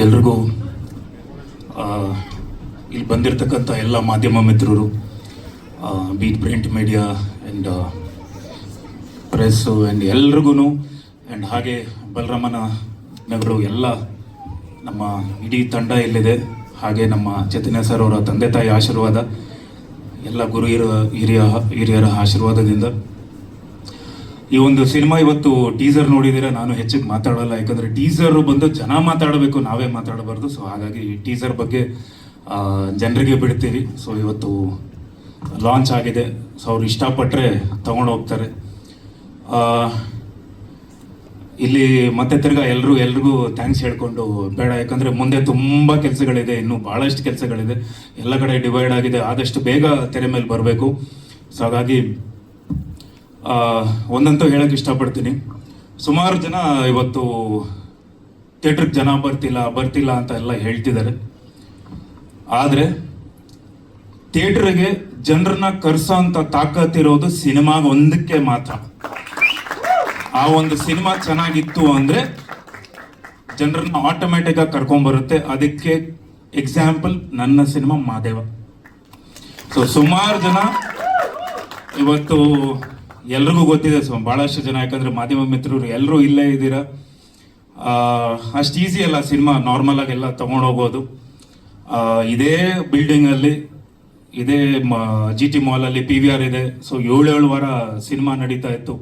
ಎಲ್ರಿಗೂ ಇಲ್ಲಿ ಬಂದಿರತಕ್ಕಂಥ ಎಲ್ಲ ಮಾಧ್ಯಮ ಮಿತ್ರರು, beat print media and press and ಎಲ್ರಿಗೂ, ಆ್ಯಂಡ್ ಹಾಗೆ ಬಲರಾಮನ ನಗರು ಎಲ್ಲ ನಮ್ಮ ಇಡೀ ತಂಡ ಇಲ್ಲಿದೆ. ಹಾಗೆ ನಮ್ಮ ಚೈತನ್ಯ ಸರ್ ಅವರ ತಂದೆ ತಾಯಿ ಆಶೀರ್ವಾದ, ಎಲ್ಲ ಗುರು ಹಿರಿಯರ ಆಶೀರ್ವಾದದಿಂದ ಈ ಒಂದು ಸಿನಿಮಾ ಇವತ್ತು ಟೀಸರ್ ನೋಡಿದ್ದೀರಾ. ನಾನು ಹೆಚ್ಚಿಗೆ ಮಾತಾಡಲ್ಲ, ಯಾಕಂದರೆ ಟೀಸರ್ ಬಂದು ಜನ ಮಾತಾಡಬೇಕು, ನಾವೇ ಮಾತಾಡಬಾರ್ದು. ಸೊ ಹಾಗಾಗಿ ಈ ಟೀಸರ್ ಬಗ್ಗೆ ಜನರಿಗೆ ಬಿಡ್ತೀವಿ. ಸೊ ಇವತ್ತು ಲಾಂಚ್ ಆಗಿದೆ. ಸೊ ಅವ್ರು ಇಷ್ಟಪಟ್ಟರೆ ತಗೊಂಡು ಹೋಗ್ತಾರೆ. ಇಲ್ಲಿ ಮತ್ತೆ ತಿರ್ಗಾ ಎಲ್ರಿಗೂ ಥ್ಯಾಂಕ್ಸ್ ಹೇಳ್ಕೊಂಡು ಬೇಡ, ಯಾಕಂದರೆ ಮುಂದೆ ತುಂಬ ಕೆಲಸಗಳಿದೆ, ಇನ್ನೂ ಭಾಳಷ್ಟು ಕೆಲಸಗಳಿದೆ, ಎಲ್ಲ ಕಡೆ ಡಿವೈಡ್ ಆಗಿದೆ. ಆದಷ್ಟು ಬೇಗ ತೆರೆ ಮೇಲೆ ಬರಬೇಕು. ಸೊ ಹಾಗಾಗಿ ಒಂದಂತೂ ಹೇಳಕ್ಕೆ ಇಷ್ಟಪಡ್ತೀನಿ, ಸುಮಾರು ಜನ ಇವತ್ತು ಥಿಯೇಟ್ರಿಗೆ ಜನ ಬರ್ತಿಲ್ಲ ಅಂತ ಎಲ್ಲ ಹೇಳ್ತಿದ್ದಾರೆ. ಆದರೆ ಥಿಯೇಟ್ರಿಗೆ ಜನರನ್ನ ಕರ್ಸೋ ಅಂತ ತಾಕತ್ತಿರೋದು ಸಿನಿಮಾಗ ಒಂದಕ್ಕೆ ಮಾತ್ರ. ಆ ಒಂದು ಸಿನಿಮಾ ಚೆನ್ನಾಗಿತ್ತು ಅಂದರೆ ಜನರನ್ನ ಆಟೋಮ್ಯಾಟಿಕ್ ಆಗಿ ಕರ್ಕೊಂಡ್ಬರುತ್ತೆ. ಅದಕ್ಕೆ ಎಕ್ಸಾಂಪಲ್ ನನ್ನ ಸಿನಿಮಾ ಮಾದೇವ. ಸೊ ಸುಮಾರು ಜನ ಇವತ್ತು ಎಲ್ರಿಗೂ ಗೊತ್ತಿದೆ, ಭಾಳಷ್ಟು ಜನ, ಯಾಕಂದರೆ ಮಾಧ್ಯಮ ಮಿತ್ರರು ಎಲ್ಲರೂ ಇಲ್ಲೇ ಇದ್ದೀರಾ. ಅಷ್ಟು ಈಸಿ ಅಲ್ಲ ಸಿನಿಮಾ ನಾರ್ಮಲ್ ಆಗೆಲ್ಲ ತೊಗೊಂಡೋಗೋದು. ಇದೇ ಬಿಲ್ಡಿಂಗಲ್ಲಿ, ಇದೇ GT ಮಾಲಲ್ಲಿ PVR ಇದೆ. ಸೊ 7 ವಾರ ಸಿನಿಮಾ ನಡೀತಾ ಇತ್ತು.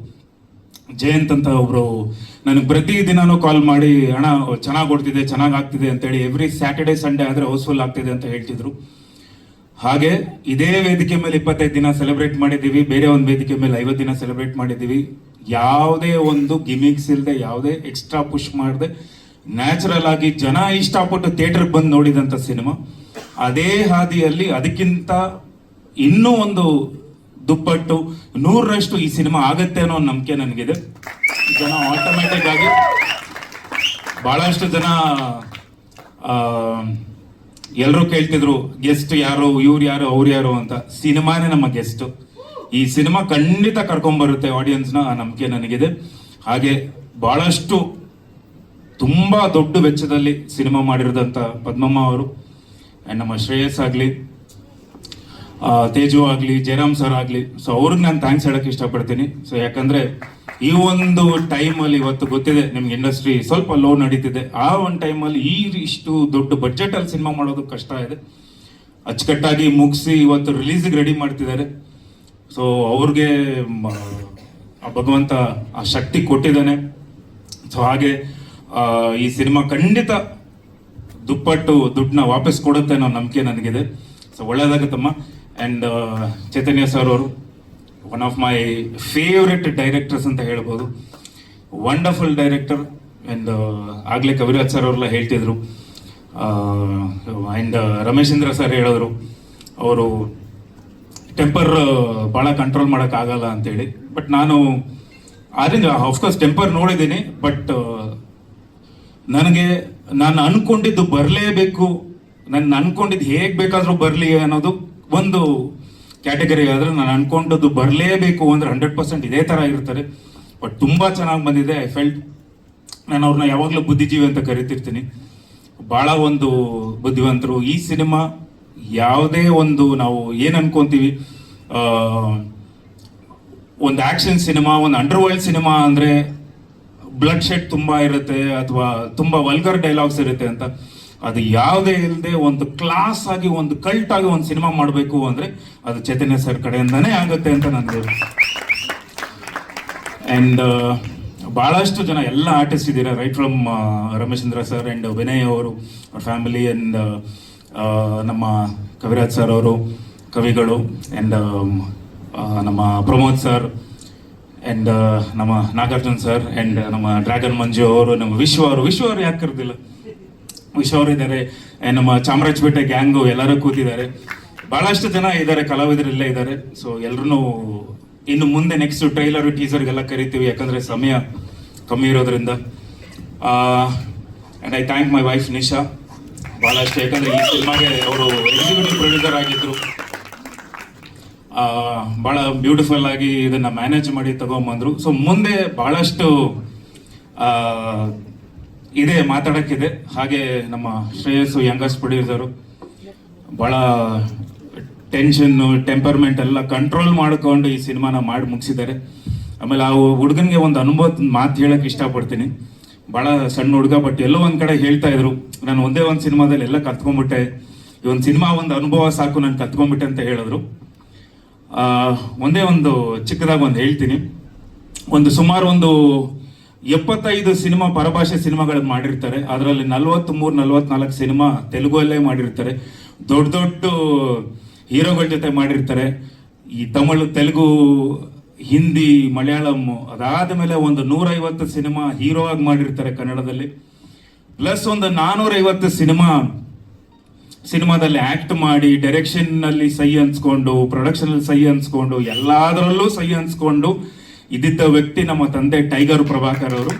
ಜಯಂತ್ ಅಂತ ಒಬ್ರು ನನಗೆ ಪ್ರತಿ ದಿನಾನೂ ಕಾಲ್ ಮಾಡಿ, ಅಣ್ಣ ಚೆನ್ನಾಗಿ ಆಗ್ತಿದೆ ಅಂತೇಳಿ, ಎವ್ರಿ ಸ್ಯಾಟರ್ಡೆ ಸಂಡೇ ಆದರೆ ಹೌಸ್ಫುಲ್ ಆಗ್ತಿದೆ ಅಂತ ಹೇಳ್ತಿದ್ರು. ಹಾಗೆ ಇದೇ ವೇದಿಕೆ ಮೇಲೆ 25 ದಿನ ಸೆಲೆಬ್ರೇಟ್ ಮಾಡಿದ್ದೀವಿ, ಬೇರೆ ಒಂದು ವೇದಿಕೆ ಮೇಲೆ 50 ದಿನ ಸೆಲೆಬ್ರೇಟ್ ಮಾಡಿದ್ದೀವಿ. ಯಾವುದೇ ಒಂದು ಗಿಮಿಕ್ಸ್ ಇಲ್ಲದೆ, ಯಾವುದೇ ಎಕ್ಸ್ಟ್ರಾ ಪುಷ್ ಮಾಡದೆ, ನ್ಯಾಚುರಲ್ ಆಗಿ ಜನ ಇಷ್ಟಪಟ್ಟು ಥಿಯೇಟರ್ಗೆ ಬಂದು ನೋಡಿದಂಥ ಸಿನಿಮಾ. ಅದೇ ಹಾದಿಯಲ್ಲಿ ಅದಕ್ಕಿಂತ ಇನ್ನೂ ಒಂದು ದುಪ್ಪಟ್ಟು 100ರಷ್ಟು ಈ ಸಿನಿಮಾ ಆಗತ್ತೆ ಅನ್ನೋ ನಂಬಿಕೆ ನನಗಿದೆ. ಜನ ಆಟೋಮ್ಯಾಟಿಕ್ ಆಗಿ, ಭಾಳಷ್ಟು ಜನ ಎಲ್ಲರೂ ಕೇಳ್ತಿದ್ರು ಗೆಸ್ಟ್ ಯಾರು, ಇವ್ರು ಯಾರು, ಅವ್ರು ಯಾರು ಅಂತ. ಸಿನಿಮಾನೇ ನಮ್ಮ ಗೆಸ್ಟ್. ಈ ಸಿನಿಮಾ ಖಂಡಿತ ಕರ್ಕೊಂಬರುತ್ತೆ ಆಡಿಯನ್ಸ್ನ, ಆ ನಂಬಿಕೆ ನನಗಿದೆ. ಹಾಗೆ ಭಾಳಷ್ಟು ತುಂಬ ದೊಡ್ಡ ವೆಚ್ಚದಲ್ಲಿ ಸಿನಿಮಾ ಮಾಡಿರೋದಂಥ ಪದ್ಮಮ್ಮ ಅವರು ಆ್ಯಂಡ್ ನಮ್ಮ ಶ್ರೇಯಸ್ ಆಗಲಿ, ತೇಜು ಆಗಲಿ, ಜಯರಾಮ್ ಸರ್ ಆಗಲಿ, ಸೊ ಅವ್ರಿಗೆ ನಾನು ಥ್ಯಾಂಕ್ಸ್ ಹೇಳೋಕ್ಕೆ ಇಷ್ಟಪಡ್ತೀನಿ. ಸೊ ಯಾಕಂದರೆ ಈ ಒಂದು ಟೈಮಲ್ಲಿ, ಇವತ್ತು ಗೊತ್ತಿದೆ ನಿಮ್ಗೆ ಇಂಡಸ್ಟ್ರಿ ಸ್ವಲ್ಪ ಲೋ ನಡೀತಿದೆ, ಆ ಒಂದು ಟೈಮಲ್ಲಿ ಇಷ್ಟು ದೊಡ್ಡ ಬಡ್ಜೆಟಲ್ಲಿ ಸಿನಿಮಾ ಮಾಡೋದು ಕಷ್ಟ ಇದೆ. ಅಚ್ಚುಕಟ್ಟಾಗಿ ಮುಗಿಸಿ ಇವತ್ತು ರಿಲೀಸಿಗೆ ರೆಡಿ ಮಾಡ್ತಿದ್ದಾರೆ. ಸೊ ಅವ್ರಿಗೆ ಆ ಭಗವಂತ ಆ ಶಕ್ತಿ ಕೊಟ್ಟಿದ್ದಾನೆ. ಸೊ ಹಾಗೆ ಈ ಸಿನಿಮಾ ಖಂಡಿತ ದುಪ್ಪಟ್ಟು ದುಡ್ಡನ್ನ ವಾಪಸ್ ಕೊಡುತ್ತೆ ಅನ್ನೋ ನಂಬಿಕೆ ನನಗಿದೆ. ಸೊ ಒಳ್ಳೆಯದಾಗುತ್ತಮ್ಮ. ಆ್ಯಂಡ್ ಚೈತನ್ಯ ಸರ್ ಅವರು one of my favourite directors ಅಂತ ಹೇಳ್ಬೋದು. Wonderful director. ಆ್ಯಂಡ್ ಆಗಲೇ ಕವಿರಾಜ್ ಸರ್ ಅವರೆಲ್ಲ ಹೇಳ್ತಿದ್ರು, ಆ್ಯಂಡ್ ರಮೇಶೇಂದ್ರ ಸರ್ ಹೇಳಿದ್ರು, ಅವರು ಟೆಂಪರ್ ಭಾಳ ಕಂಟ್ರೋಲ್ ಮಾಡೋಕ್ಕಾಗಲ್ಲ ಅಂತೇಳಿ. ಬಟ್ ನಾನು ಆಫ್ಕೋರ್ಸ್ ಟೆಂಪರ್ ನೋಡಿದ್ದೀನಿ. ಬಟ್ ನಾನು ಅನ್ಕೊಂಡಿದ್ದು ಬರಲೇಬೇಕು, ನಾನು ಅನ್ಕೊಂಡಿದ್ದು ಹೇಗೆ ಬೇಕಾದರೂ ಬರಲಿ ಅನ್ನೋದು ಒಂದು ಕ್ಯಾಟಗರಿ. ಆದರೆ ನಾನು ಅನ್ಕೊಂಡದ್ದು ಬರಲೇಬೇಕು ಅಂದರೆ 100% ಇದೇ ಥರ ಇರ್ತಾರೆ. ಬಟ್ ತುಂಬ ಚೆನ್ನಾಗಿ ಬಂದಿದೆ. ಐ ಫೆಲ್ಟ್, ನಾನು ಅವ್ರನ್ನ ಯಾವಾಗಲೂ ಬುದ್ಧಿಜೀವಿ ಅಂತ ಕರಿತಿರ್ತೀನಿ. ಭಾಳ ಒಂದು ಬುದ್ಧಿವಂತರು. ಈ ಸಿನಿಮಾ ಯಾವುದೇ ಒಂದು ನಾವು ಏನು ಅನ್ಕೊಂತೀವಿ, ಒಂದು ಆ್ಯಕ್ಷನ್ ಸಿನಿಮಾ, ಒಂದು ಅಂಡರ್ವರ್ಲ್ಡ್ ಸಿನಿಮಾ ಅಂದರೆ ಬ್ಲಡ್ ಶೆಡ್ ತುಂಬ ಇರುತ್ತೆ, ಅಥವಾ ತುಂಬ ವಲ್ಗರ್ ಡೈಲಾಗ್ಸ್ ಇರುತ್ತೆ ಅಂತ. ಅದು ಯಾವುದೇ ಇಲ್ಲದೆ ಒಂದು ಕ್ಲಾಸ್ ಆಗಿ, ಒಂದು ಕಲ್ಟ್ ಆಗಿ ಒಂದು ಸಿನಿಮಾ ಮಾಡಬೇಕು ಅಂದರೆ ಅದು ಚೈತನ್ಯ ಸರ್ ಕಡೆಯಿಂದನೇ ಆಗುತ್ತೆ ಅಂತ ನನಗೆ. ಆ್ಯಂಡ್ ಭಾಳಷ್ಟು ಜನ ಎಲ್ಲ ಆರ್ಟಿಸ್ಟ್ ಇದ್ದೀರಾ, right from Rameshendra sir and Vinay ಅವರು, ಅವ್ರ ಫ್ಯಾಮಿಲಿ, ಆ್ಯಂಡ್ ನಮ್ಮ ಕವಿರಾಜ್ ಸರ್ ಅವರು ಕವಿಗಳು, ಆ್ಯಂಡ್ ನಮ್ಮ ಪ್ರಮೋದ್ ಸರ್, ಆ್ಯಂಡ್ ನಮ್ಮ ನಾಗಾರ್ಜುನ್ ಸರ್, ಆ್ಯಂಡ್ ನಮ್ಮ ಡ್ರ್ಯಾಗನ್ ಮಂಜು ಅವರು, ನಮ್ಮ ವಿಶ್ವ ಅವರು ಯಾಕೆ ಕರೆದಿಲ್ಲ, ವಿಶ್ವ ಅವರು ಇದ್ದಾರೆ. ನಮ್ಮ ಚಾಮರಾಜಪೇಟೆ ಗ್ಯಾಂಗು ಎಲ್ಲರೂ ಕೂತಿದ್ದಾರೆ. ಭಾಳಷ್ಟು ಜನ ಇದ್ದಾರೆ, ಕಲಾವಿದರೆಲ್ಲ ಇದ್ದಾರೆ. ಸೊ ಎಲ್ಲರೂ ಇನ್ನು ಮುಂದೆ ನೆಕ್ಸ್ಟ್ ಟ್ರೈಲರ್ ಟೀಸರ್ಗೆಲ್ಲ ಕರಿತೀವಿ, ಯಾಕಂದರೆ ಸಮಯ ಕಮ್ಮಿ ಇರೋದ್ರಿಂದ. And I thank my wife Nisha ಭಾಳಷ್ಟು, ಯಾಕಂದರೆ ಈ ಸಿನಿಮಾಗೆ ಅವರು ಎಕ್ಸಿಕ್ಯೂಟಿವ್ ಪ್ರೊಡ್ಯೂಸರ್ ಆಗಿದ್ದರು. ಭಾಳ ಬ್ಯೂಟಿಫುಲ್ ಆಗಿ ಇದನ್ನು ಮ್ಯಾನೇಜ್ ಮಾಡಿ ತಗೊಂಬಂದರು. ಸೊ ಮುಂದೆ ಭಾಳಷ್ಟು ಇದೆ ಮಾತಾಡೋಕ್ಕಿದೆ. ಹಾಗೆ ನಮ್ಮ ಶ್ರೇಯಸ್ಸು ಯಂಗಸ್ಟ್ ಪ್ರೊಡ್ಯೂಸರು ಭಾಳ ಟೆನ್ಷನ್ನು ಟೆಂಪರ್ಮೆಂಟ್ ಎಲ್ಲ ಕಂಟ್ರೋಲ್ ಮಾಡ್ಕೊಂಡು ಈ ಸಿನಿಮಾನ ಮಾಡಿ ಮುಗಿಸಿದ್ದಾರೆ. ಆಮೇಲೆ ಆ ಹುಡುಗನಿಗೆ ಒಂದು ಅನುಭವದ ಮಾತು ಹೇಳಕ್ಕೆ ಇಷ್ಟಪಡ್ತೀನಿ. ಭಾಳ ಸಣ್ಣ ಹುಡುಗ, ಬಟ್ ಎಲ್ಲೋ ಒಂದು ಕಡೆ ಹೇಳ್ತಾ ಇದ್ರು, ನಾನು ಒಂದೇ ಒಂದು ಸಿನಿಮಾದಲ್ಲಿ ಎಲ್ಲ ಕತ್ಕೊಂಡ್ಬಿಟ್ಟೆ, ಈ ಒಂದು ಸಿನಿಮಾ ಒಂದು ಅನುಭವ ಸಾಕು ನಾನು ಕತ್ಕೊಂಡ್ಬಿಟ್ಟೆ ಅಂತ ಹೇಳಿದ್ರು. ಒಂದೇ ಒಂದು ಚಿಕ್ಕದಾಗಿ ಒಂದು ಹೇಳ್ತೀನಿ. ಸುಮಾರು ಒಂದು 75 ಸಿನಿಮಾ ಪರಭಾಷೆ ಸಿನಿಮಾಗಳನ್ನು ಮಾಡಿರ್ತಾರೆ. ಅದರಲ್ಲಿ 43-44 ಸಿನಿಮಾ ತೆಲುಗುಲ್ಲೇ ಮಾಡಿರ್ತಾರೆ. ದೊಡ್ಡ ದೊಡ್ಡ ಹೀರೋಗಳ ಜೊತೆ ಮಾಡಿರ್ತಾರೆ. ಈ ತಮಿಳು, ತೆಲುಗು, ಹಿಂದಿ, ಮಲಯಾಳಂ, ಅದಾದ ಮೇಲೆ ಒಂದು 150 ಸಿನಿಮಾ ಹೀರೋ ಆಗಿ ಮಾಡಿರ್ತಾರೆ ಕನ್ನಡದಲ್ಲಿ. ಪ್ಲಸ್ ಒಂದು 450 ಸಿನಿಮಾದಲ್ಲಿ ಆಕ್ಟ್ ಮಾಡಿ, ಡೈರೆಕ್ಷನ್ ನಲ್ಲಿ ಸೈ ಅನ್ಸ್ಕೊಂಡು, ಪ್ರೊಡಕ್ಷನ್ ಅಲ್ಲಿ ಸೈ ಅನ್ಸ್ಕೊಂಡು, ಎಲ್ಲಾದ್ರಲ್ಲೂ ಸೈ ಅನ್ಸ್ಕೊಂಡು ಇದ್ದಿದ್ದ ವ್ಯಕ್ತಿ ನಮ್ಮ ತಂದೆ ಟೈಗರ್ ಪ್ರಭಾಕರ್ ಅವರು.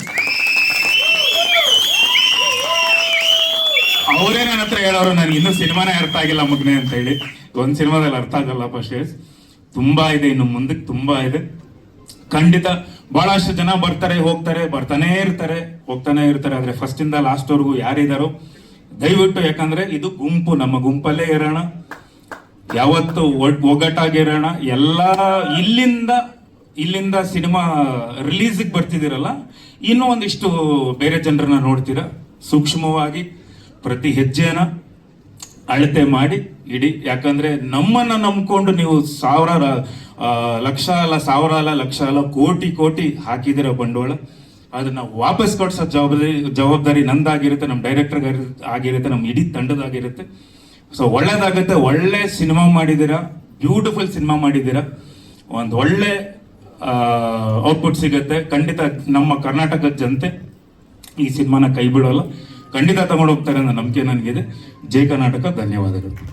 ಅವರೇ ನನ್ನ ಹತ್ರ ಹೇಳೋರು, ನನಗೆ ಇನ್ನೂ ಸಿನಿಮಾನೇ ಅರ್ಥ ಆಗಿಲ್ಲ ಮಗನೇ ಅಂತ ಹೇಳಿ. ಒಂದು ಸಿನಿಮಾದಲ್ಲಿ ಅರ್ಥ ಆಗಲ್ಲ ಫಸ್ಟ್, ತುಂಬಾ ಇದೆ, ಇನ್ನು ಮುಂದಕ್ಕೆ ತುಂಬಾ ಇದೆ. ಖಂಡಿತ ಬಹಳಷ್ಟು ಜನ ಬರ್ತಾರೆ, ಹೋಗ್ತಾರೆ, ಬರ್ತಾನೆ ಇರ್ತಾರೆ, ಹೋಗ್ತಾನೆ ಇರ್ತಾರೆ. ಆದ್ರೆ ಫಸ್ಟ್ ಇಂದ ಲಾಸ್ಟ್ ವರ್ಗೂ ಯಾರಿದಾರೋ ದಯವಿಟ್ಟು, ಯಾಕಂದ್ರೆ ಇದು ಗುಂಪು, ನಮ್ಮ ಗುಂಪಲ್ಲೇ ಇರೋಣ, ಯಾವತ್ತು ಒಗ್ಗಟ್ಟಾಗಿರೋಣ. ಎಲ್ಲ ಇಲ್ಲಿಂದ ಸಿನಿಮಾ ರಿಲೀಸಿಗೆ ಬರ್ತಿದ್ದೀರಲ್ಲ, ಇನ್ನೂ ಒಂದಿಷ್ಟು ಬೇರೆ ಜನರನ್ನ ನೋಡ್ತೀರಾ. ಸೂಕ್ಷ್ಮವಾಗಿ ಪ್ರತಿ ಹೆಜ್ಜೆನ ಅಳತೆ ಮಾಡಿ ಇಡಿ. ಯಾಕಂದ್ರೆ ನಮ್ಮನ್ನ ನಂಬ್ಕೊಂಡು ನೀವು ಲಕ್ಷ ಅಲ್ಲ, ಸಾವಿರ ಅಲ್ಲ, ಲಕ್ಷ ಅಲ್ಲ, ಕೋಟಿ ಹಾಕಿದಿರ ಬಂಡವಾಳ. ಅದನ್ನ ವಾಪಸ್ ಕೊಡ್ಸೋ ಜವಾಬ್ದಾರಿ ನಂದಾಗಿರುತ್ತೆ, ನಮ್ಮ ಡೈರೆಕ್ಟರ್ ಆಗಿರುತ್ತೆ, ನಮ್ಮ ಇಡೀ ತಂಡದಾಗಿರುತ್ತೆ. ಸೊ ಒಳ್ಳೇದಾಗುತ್ತೆ. ಒಳ್ಳೆ ಸಿನಿಮಾ ಮಾಡಿದ್ದೀರಾ, ಬ್ಯೂಟಿಫುಲ್ ಸಿನಿಮಾ ಮಾಡಿದ್ದೀರಾ, ಒಂದು ಒಳ್ಳೆ ಔಟ್ಪುಟ್ ಸಿಗುತ್ತೆ. ಖಂಡಿತ ನಮ್ಮ ಕರ್ನಾಟಕದ ಜನತೆ ಈ ಸಿನಿಮಾನ ಕೈ ಬಿಡೋಲ್ಲ, ಖಂಡಿತ ತಗೊಂಡು ಹೋಗ್ತಾರೆ ಅನ್ನೋ ನಂಬಿಕೆ ನನಗಿದೆ. ಜೈ ಕರ್ನಾಟಕ. ಧನ್ಯವಾದಗಳು.